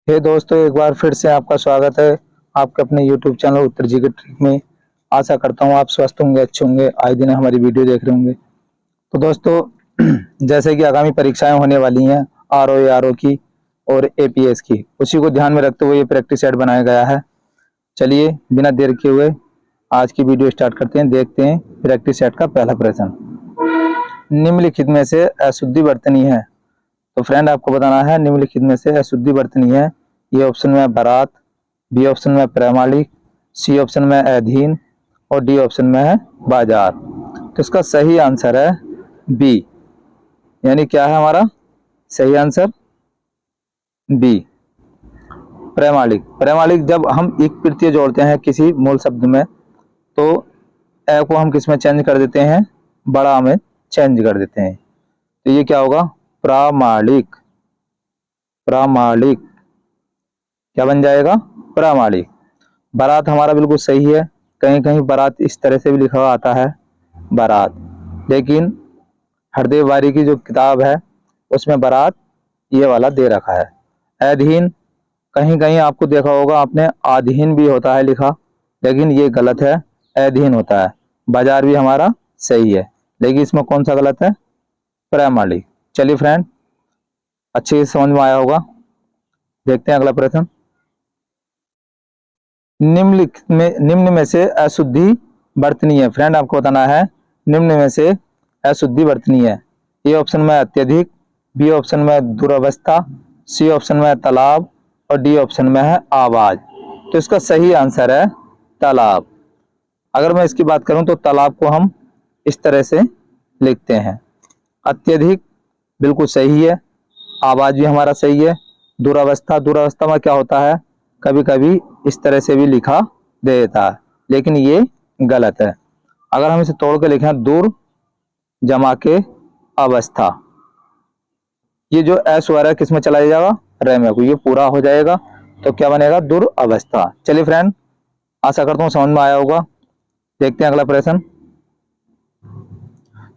हे दोस्तों, एक बार फिर से आपका स्वागत है आपके अपने YouTube चैनल उत्तर जी के ट्रिक में। आशा करता हूँ आप स्वस्थ होंगे, अच्छे होंगे, आए दिन हमारी वीडियो देख रहे होंगे। तो दोस्तों जैसे कि आगामी परीक्षाएं होने वाली हैं आरओ की और एपीएस की, उसी को ध्यान में रखते हुए ये प्रैक्टिस सेट बनाया गया है। चलिए बिना देर किए हुए आज की वीडियो स्टार्ट करते हैं। देखते हैं प्रैक्टिस सेट का पहला प्रश्न। निम्नलिखित में से अशुद्धि बरतनी है। तो फ्रेंड आपको बताना है निम्नलिखित में से अशुद्धि बरतनी है। ये ऑप्शन में है बारात, बी ऑप्शन में है प्रमाणिक, सी ऑप्शन में है अधीन और डी ऑप्शन में है बाजार। तो इसका सही आंसर है बी, यानी क्या है हमारा सही आंसर बी, प्रमाणिक। प्रमाणिक जब हम एक प्रत्यय जोड़ते हैं किसी मूल शब्द में तो ए को हम किस में चेंज कर देते हैं, बड़ा में चेंज कर देते हैं। तो ये क्या होगा प्रामाणिक। प्रामाणिक क्या बन जाएगा प्रामाणिक। बारात हमारा बिल्कुल सही है। कहीं कहीं बारात इस तरह से भी लिखा हुआ आता है बारात, लेकिन हरदेव वारी की जो किताब है उसमें बारात ये वाला दे रखा है। अधीन कहीं कहीं आपको देखा होगा आपने अधीन भी होता है लिखा, लेकिन ये गलत है, अधीन होता है। बाजार भी हमारा सही है, लेकिन इसमें कौन सा गलत है प्रामाणिक। चलिए फ्रेंड, अच्छे से समझ में आया होगा। देखते हैं अगला प्रश्न। निम्न में से अशुद्धि बरतनी है। फ्रेंड आपको बताना है निम्न में से अशुद्धि बरतनी है। ए ऑप्शन में अत्यधिक, बी ऑप्शन में दुर्व्यवस्था, सी ऑप्शन में तालाब और डी ऑप्शन में है आवाज। तो इसका सही आंसर है तालाब। अगर मैं इसकी बात करूं तो तालाब को हम इस तरह से लिखते हैं। अत्यधिक बिल्कुल सही है, आवाज भी हमारा सही है। दुरावस्था, दुरावस्था में क्या होता है कभी कभी इस तरह से भी लिखा दे देता है, लेकिन ये गलत है। अगर हम इसे तोड़ के लिखें दूर जमा के अवस्था, ये जो एस वाला है किस में चला जाएगा रे में को, ये पूरा हो जाएगा तो क्या बनेगा दुरावस्था। चलिए फ्रेंड, आशा करता हूँ समझ में आया होगा। देखते हैं अगला प्रश्न।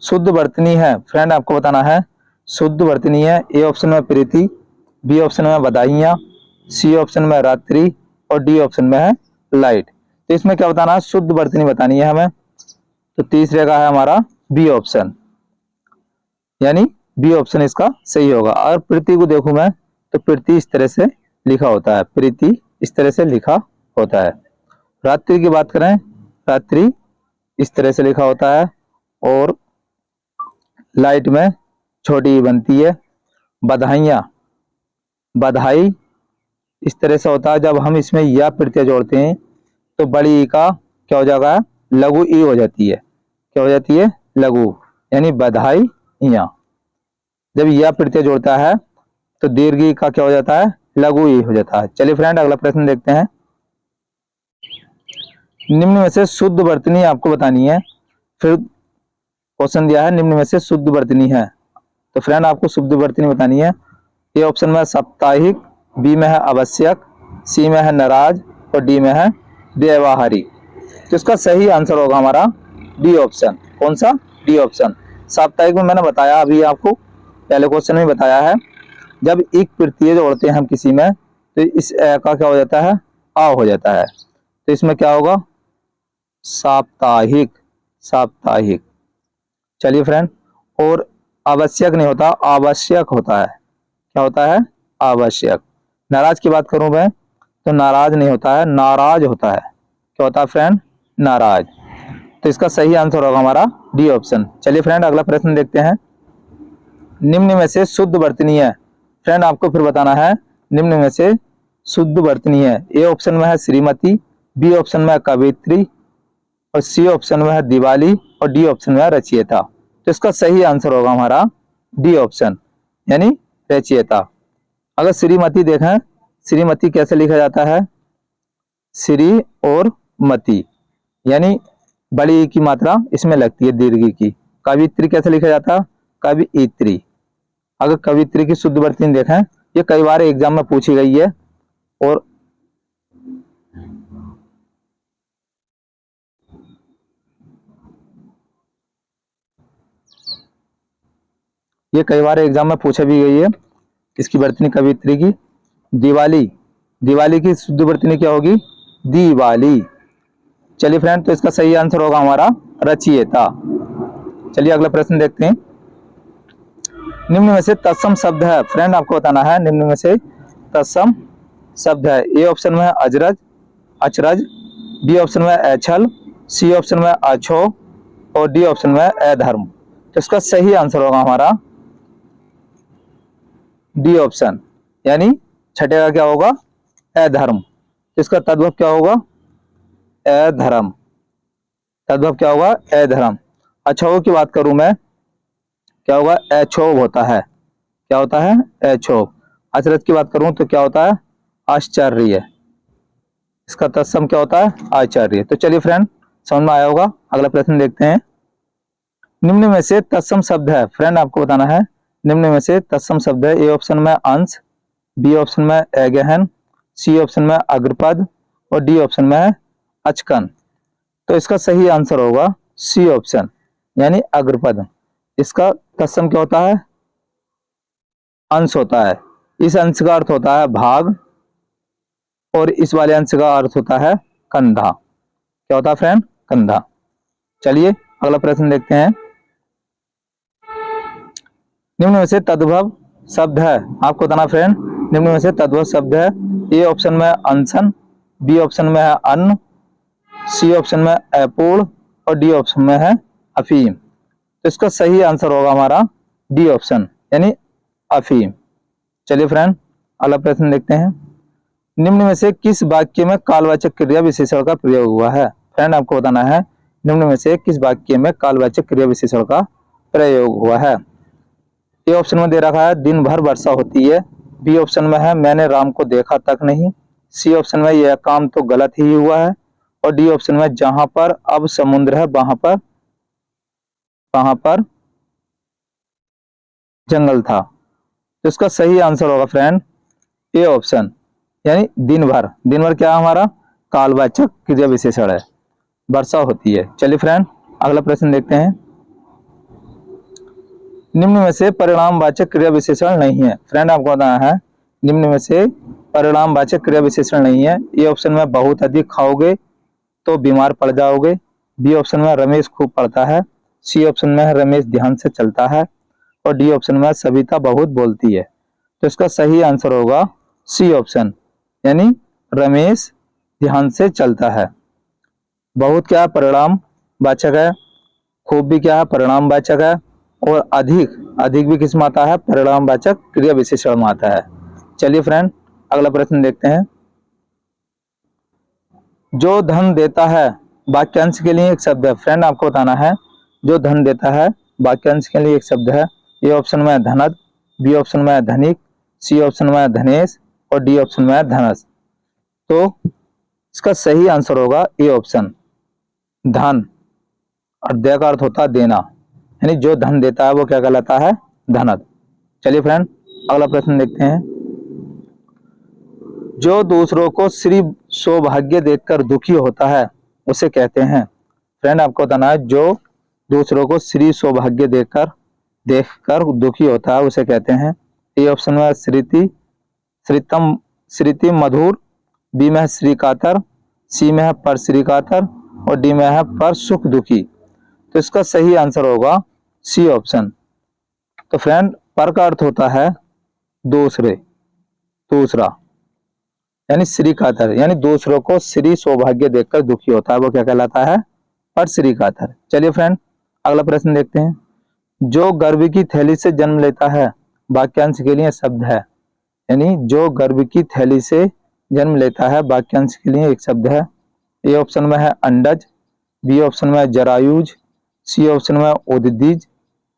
शुद्ध वर्तनी है। फ्रेंड आपको बताना है शुद्ध वर्तनी है। ए ऑप्शन में प्रीति, बी ऑप्शन में बधाइयाँ, सी ऑप्शन में रात्रि और डी ऑप्शन में है लाइट। तो इसमें क्या बताना है शुद्ध वर्तनी बतानी है हमें। तो तीसरे का है हमारा बी ऑप्शन, यानी बी ऑप्शन इसका सही होगा। अगर प्रीति को देखूं मैं तो प्रीति इस तरह से लिखा होता है, प्रीति इस तरह से लिखा होता है। रात्रि की बात करें, रात्रि इस तरह से लिखा होता है और लाइट में छोटी बनती है। बधाइयाँ, बधाई इस तरह से होता है। जब हम इसमें या प्रत्यय जोड़ते हैं तो बड़ी ई का क्या हो जाएगा लघु ई हो जाती है। क्या हो जाती है लघु, यानी बधाइयाँ। जब यह प्रत्यय जोड़ता है तो दीर्घ ई का क्या हो जाता है लघु ई हो जाता है। चलिए फ्रेंड अगला प्रश्न देखते हैं। निम्न में से शुद्ध वर्तनी आपको बतानी है। फिर क्वेश्चन दिया है निम्न में से शुद्ध वर्तनी है, तो फ्रेंड आपको शुद्ध वर्तनी बतानी है। ए ऑप्शन में साप्ताहिक, बी में है आवश्यक, सी में है नाराज और डी में है व्यवहारिक। तो इसका सही आंसर होगा हमारा डी ऑप्शन। कौन सा डी ऑप्शन। साप्ताहिक में मैंने बताया अभी आपको पहले क्वेश्चन में बताया है, जब एक प्रत्यय जोड़ते हैं हम किसी में तो इस ए का क्या हो जाता है आ हो जाता है। तो इसमें क्या होगा साप्ताहिक, साप्ताहिक। चलिए फ्रेंड, और आवश्यक नहीं होता आवश्यक होता है। क्या होता है आवश्यक। नाराज की बात करूं मैं तो नाराज नहीं होता है नाराज होता है। क्या होता है फ्रेंड नाराज। तो इसका सही आंसर होगा हमारा डी ऑप्शन। चलिए फ्रेंड अगला प्रश्न देखते हैं। निम्न में से शुद्ध वर्तनी है। फ्रेंड आपको फिर बताना है निम्न में से शुद्ध वर्तनी है। ए ऑप्शन में है श्रीमती, बी ऑप्शन में है कवित्री और सी ऑप्शन में है दिवाली और डी ऑप्शन में है रचयिता। तो इसका सही आंसर होगा हमारा डी ऑप्शन, यानी रचयिता। अगर श्रीमती देखें, श्रीमती कैसे लिखा जाता है श्री और मती, यानी बड़ी ई की मात्रा इसमें लगती है दीर्घ की। कवित्री कैसे लिखा जाता कवित्री। अगर कवित्री की शुद्ध वर्तनी देखें, ये कई बार एग्जाम में पूछी गई है और ये कई बार एग्जाम में पूछा भी गई है इसकी वर्तनी कवित्री की। दिवाली, दिवाली की शुद्ध वर्तनी क्या होगी? दिवाली। चलिए फ्रेंड, तो इसका सही आंसर होगा हमारा रचयिता। चलिए अगला प्रश्न देखते हैं। निम्न में से तत्सम शब्द है, फ्रेंड आपको बताना है निम्न में से तत्सम शब्द है। ए ऑप्शन में है अजरज, अचरज, बी ऑप्शन में ऐछल, सी ऑप्शन में अछो और डी ऑप्शन में अधर्म। तो इसका सही आंसर होगा हमारा डी ऑप्शन, यानी छठे का क्या होगा? अधर्म। तो इसका तद्भव क्या होगा? अधर्म। तद्भव क्या होगा? अधर्म। अछो की बात करूं मैं, क्या होगा? अक्षोभ होता है। क्या होता है? अक्षोभ। अचरज की बात करूं तो क्या होता है? आश्चर्य। इसका तत्सम क्या होता है? आचार्य। तो चलिए फ्रेंड, समझ में आया होगा। अगला प्रश्न देखते हैं। निम्न में से तत्सम शब्द है, फ्रेंड आपको बताना है निम्न में से तत्सम शब्द है। ए ऑप्शन में अंश, बी ऑप्शन में अगहन, सी ऑप्शन में अग्रपद और डी ऑप्शन में अचकन। तो इसका सही आंसर होगा सी ऑप्शन, यानी अग्रपद। इसका तत्सम क्या होता है? अंश होता है। इस अंश का अर्थ होता है भाग और इस वाले अंश का अर्थ होता है कंधा। क्या होता है फ्रेंड? कंधा। चलिए अगला प्रश्न देखते हैं। निम्न में से तद्भव शब्द है, आपको बताना फ्रेंड निम्न में से तद्भव शब्द है। ए ऑप्शन में अनशन, बी ऑप्शन में है अन्न, सी ऑप्शन में अपूर्ण और डी ऑप्शन में है अफीम। तो इसका सही आंसर होगा हमारा डी ऑप्शन, यानी अफीम। चलिए फ्रेंड अगला प्रश्न देखते हैं। निम्न में से किस वाक्य में कालवाचक क्रिया विशेषण का प्रयोग हुआ है? फ्रेंड आपको बताना है निम्न में से किस वाक्य में कालवाचक क्रिया विशेषण का प्रयोग हुआ है। ए ऑप्शन में दे रखा है दिन भर वर्षा होती है, बी ऑप्शन में है मैंने राम को देखा तक नहीं, सी ऑप्शन में यह काम तो गलत ही हुआ है और डी ऑप्शन में जहां पर अब समुद्र है वहां पर जंगल था। तो इसका सही आंसर होगा फ्रेंड ए ऑप्शन, यानी दिन भर। दिन भर क्या हमारा? कालवाचक क्रिया विशेषण है, वर्षा होती है। चलिए फ्रेंड अगला प्रश्न देखते हैं। निम्न में से परिणामवाचक क्रिया विशेषण नहीं है, फ्रेंड आपको बताना है निम्न में से परिणामवाचक क्रिया विशेषण नहीं है। ए ऑप्शन में बहुत अधिक खाओगे तो बीमार पड़ जाओगे, बी ऑप्शन में रमेश खूब पढ़ता है, सी ऑप्शन में रमेश ध्यान से चलता है और डी ऑप्शन में सविता बहुत बोलती है। तो इसका सही आंसर होगा सी ऑप्शन, यानी रमेश ध्यान से चलता है। बहुत क्या है? परिणाम वाचक है, खूब भी क्या है? परिणाम वाचक है और अधिक भी किस में आता है? परिणाम वाचक क्रिया विशेषण में आता है। चलिए फ्रेंड अगला प्रश्न देखते हैं। जो धन देता है वाक्यांश के लिए एक शब्द है, फ्रेंड आपको बताना है जो धन देता है वाक्यांश के लिए एक शब्द है। ए ऑप्शन में धनद, बी ऑप्शन में धनिक, सी ऑप्शन में धनेश और डी ऑप्शन में धनस। तो इसका सही आंसर होगा ए ऑप्शन, धन। और दे का अर्थ होता है देना, यानी जो धन देता है वो क्या कहलाता है? धनद। चलिए फ्रेंड अगला प्रश्न देखते हैं। जो दूसरों को श्री सौभाग्य देखकर दुखी होता है उसे कहते हैं, फ्रेंड आपको बताना है जो दूसरों को श्री सौभाग्य देखकर दुखी होता है उसे कहते हैं। ए ऑप्शन में श्रीति, श्रीतम, श्रीति मधुर, बी में है श्री कातर, सी में है पर श्री कातर और डी में है पर सुख दुखी। तो इसका सही आंसर होगा सी ऑप्शन। तो फ्रेंड पर का अर्थ होता है दूसरे, दूसरा, यानी श्री कातर, यानी दूसरों को श्री सौभाग्य देखकर दुखी होता है वो क्या कहलाता है? पर श्री कातर। चलिए फ्रेंड अगला प्रश्न देखते हैं। जो गर्भ की थैली से जन्म लेता है वाक्यांश के लिए शब्द है, यानी जो गर्भ की थैली से जन्म लेता है वाक्यांश के लिए एक शब्द है। ए ऑप्शन में है अंडज, बी ऑप्शन में जरायुज, सी ऑप्शन में उददीज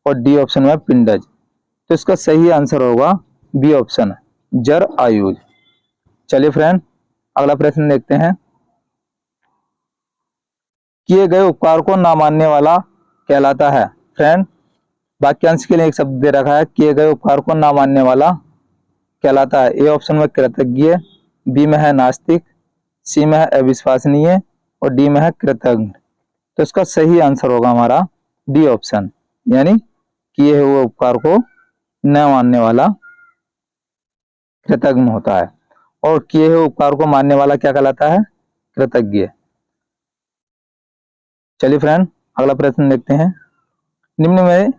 और डी ऑप्शन में पिंडज। तो इसका सही आंसर होगा बी ऑप्शन, जरायुज। चलिए फ्रेंड अगला प्रश्न देखते हैं। किए गए उपकार को ना मानने वाला कहलाता है, फ्रेंड वाक्यांश के लिए एक शब्द दे रखा है किए गए उपकार को ना मानने वाला कहलाता है। ए ऑप्शन में कृतज्ञ, बी में है नास्तिक, सी में है अविश्वसनीय और डी में है कृतज्ञ। तो इसका सही आंसर होगा हमारा डी ऑप्शन, यानी किए हुए उपकार को न मानने वाला कृतज्ञ होता है। और किए हुए उपकार को मानने वाला क्या कहलाता है? कृतज्ञ। चलिए फ्रेंड, अगला प्रश्न देखते हैं। निम्न में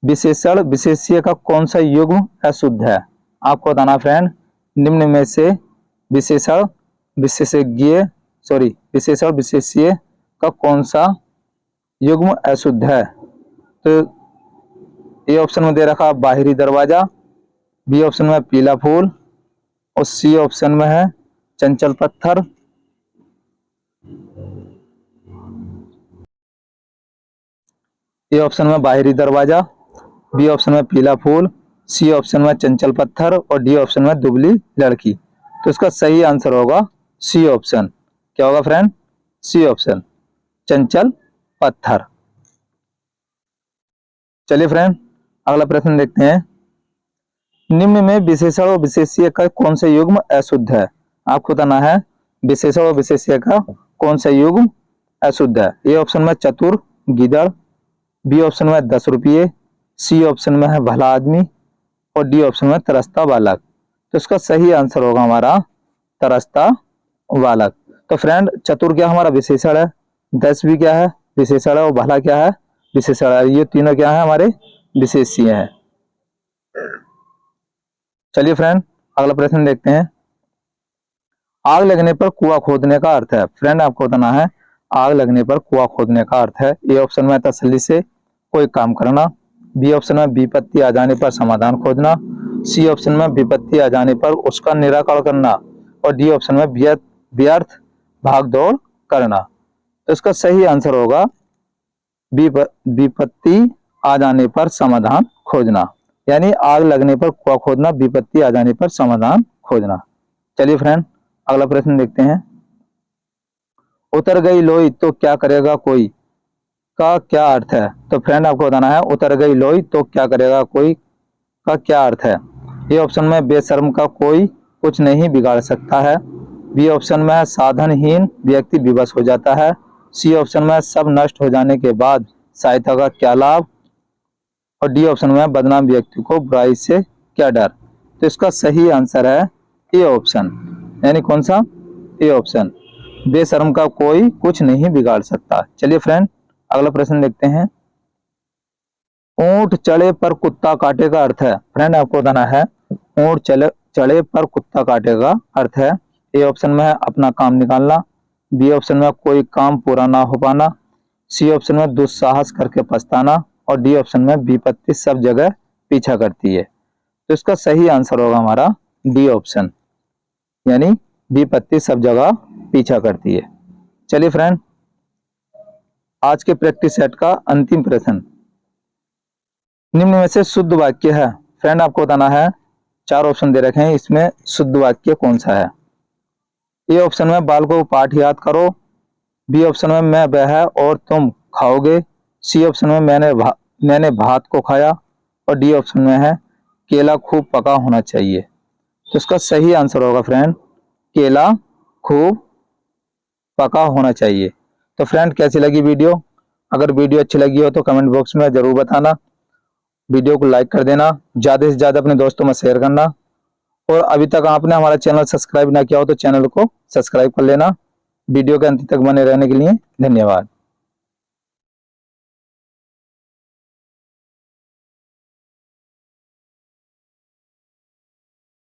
विशेषण विशेष्य का कौन सा युग्म अशुद्ध है? आपको बताना फ्रेंड, निम्न में से विशेषण विशेषण विशेष्य का कौन सा युग्म अशुद्ध है? तो ए ऑप्शन में दे रखा बाहरी दरवाजा, बी ऑप्शन में पीला फूल और सी ऑप्शन में है चंचल पत्थर। ए ऑप्शन में बाहरी दरवाजा, बी ऑप्शन में पीला फूल, सी ऑप्शन में चंचल पत्थर और डी ऑप्शन में दुबली लड़की। तो इसका सही आंसर होगा सी ऑप्शन। क्या होगा फ्रेंड? सी ऑप्शन, चंचल पत्थर। चलिए फ्रेंड, अगला प्रश्न देखते हैं। निम्न में विशेषण और विशेष्य का कौन सा युग्म अशुद्ध है? आपको बताना है विशेषण और विशेष्य का कौन सा युग्म अशुद्ध है। ए ऑप्शन में चतुर गीदड़, बी ऑप्शन में 10 रुपये, सी ऑप्शन में है भला आदमी और डी ऑप्शन में तरसता बालक। तो इसका सही आंसर होगा हमारा तरसता बालक। तो फ्रेंड, चतुर क्या हमारा विशेषण है, 10 भी क्या है विशेषण है और भला क्या है विशेषण है। ये तीनों क्या है हमारे विशेष्य हैं। चलिए फ्रेंड, अगला प्रश्न देखते हैं। आग लगने पर कुआं खोदने का अर्थ है। फ्रेंड, आपको बताना है आग लगने पर कुआं खोदने का अर्थ है। ए ऑप्शन में तसल्ली से कोई काम करना, बी ऑप्शन में विपत्ति आ जाने पर समाधान खोजना, सी ऑप्शन में विपत्ति आ जाने पर उसका निराकरण करना और डी ऑप्शन में व्यर्थ भाग दौड़ करना। तो इसका सही आंसर होगा विपत्ति आ जाने पर समाधान खोजना, यानी आग लगने पर कुआं खोदना, विपत्ति आ जाने पर समाधान खोजना। चलिए फ्रेंड, अगला प्रश्न देखते हैं। उतर गई लोई तो क्या करेगा कोई का क्या अर्थ है? तो फ्रेंड, आपको बताना है उतर गई लोई तो क्या करेगा कोई का क्या अर्थ है। ए ऑप्शन में बेशर्म का कोई कुछ नहीं बिगाड़ सकता है, बी ऑप्शन में साधनहीन व्यक्ति विवश हो जाता है, सी ऑप्शन में सब नष्ट हो जाने के बाद सहायता का क्या लाभ और डी ऑप्शन में बदनाम व्यक्ति को बुराई से क्या डर। तो इसका सही आंसर है ए ऑप्शन, यानी कौन सा? ए ऑप्शन, बेशर्म का कोई कुछ नहीं बिगाड़ सकता। चलिए फ्रेंड, अगला प्रश्न देखते हैं। ऊंट चढ़े पर कुत्ता काटे का अर्थ है। फ्रेंड, आपको बताना है ऊंट चढ़े पर कुत्ता काटे का अर्थ है। ए ऑप्शन में है अपना काम निकालना, बी ऑप्शन में कोई काम पूरा ना हो पाना, सी ऑप्शन में दुस्साहस करके पछताना और डी ऑप्शन में विपत्ति सब जगह पीछा करती है। तो इसका सही आंसर होगा हमारा डी ऑप्शन, यानी विपत्ति सब जगह पीछा करती है। चलिए फ्रेंड, आज के प्रैक्टिस सेट का अंतिम प्रश्न। निम्न में से शुद्ध वाक्य है। फ्रेंड, आपको बताना है 4 ऑप्शन दे रखे हैं, इसमें शुद्ध वाक्य कौन सा है। ए ऑप्शन में बालकों को पाठ याद करो, बी ऑप्शन में मैं वह और तुम खाओगे, सी ऑप्शन में मैंने भात को खाया और डी ऑप्शन में है केला खूब पका होना चाहिए। तो इसका सही आंसर होगा फ्रेंड केला खूब पका होना चाहिए। तो फ्रेंड, कैसी लगी वीडियो? अगर वीडियो अच्छी लगी हो तो कमेंट बॉक्स में जरूर बताना, वीडियो को लाइक कर देना, ज़्यादा से ज़्यादा अपने दोस्तों में शेयर करना और अभी तक आपने हमारा चैनल सब्सक्राइब ना किया हो तो चैनल को सब्सक्राइब कर लेना। वीडियो के अंत तक बने रहने के लिए धन्यवाद।